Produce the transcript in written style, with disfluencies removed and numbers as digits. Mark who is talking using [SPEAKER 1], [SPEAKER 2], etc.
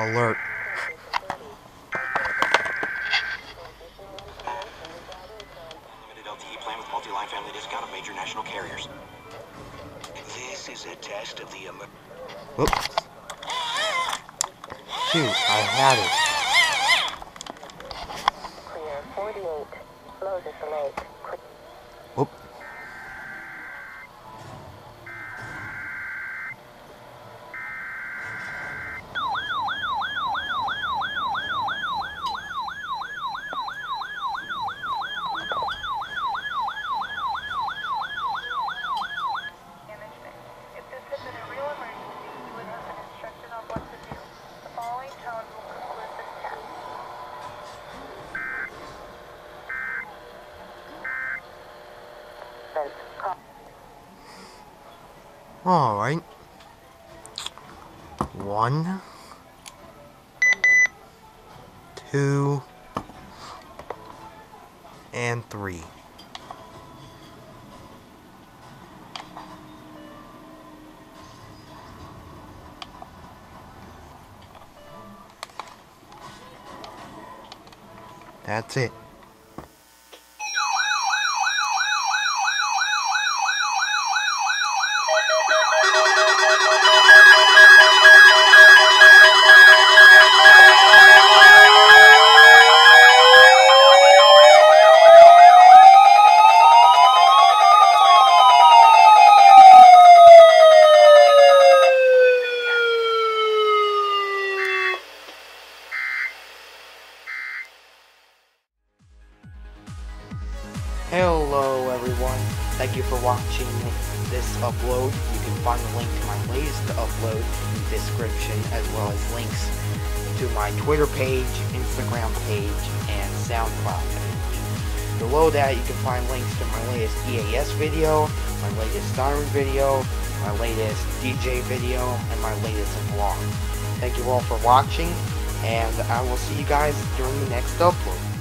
[SPEAKER 1] Alert.
[SPEAKER 2] Limited LTE plan with multi-line family discount of major national carriers. This is a test of the
[SPEAKER 1] Whoops. Shoot, I had it.
[SPEAKER 3] Clear 48. Close at the lake.
[SPEAKER 1] Whoop.
[SPEAKER 3] If this had been a real emergency, you would have been instructed on what to do. The following tone will conclude this test.
[SPEAKER 1] Alright. 1, 2, and 3. That's it.
[SPEAKER 4] Hello everyone, thank you for watching this upload. You can find the link to my latest upload in the description, as well as links to my Twitter page, Instagram page, and SoundCloud page. Below that you can find links to my latest EAS video, my latest siren video, my latest DJ video, and my latest vlog. Thank you all for watching, and I will see you guys during the next upload.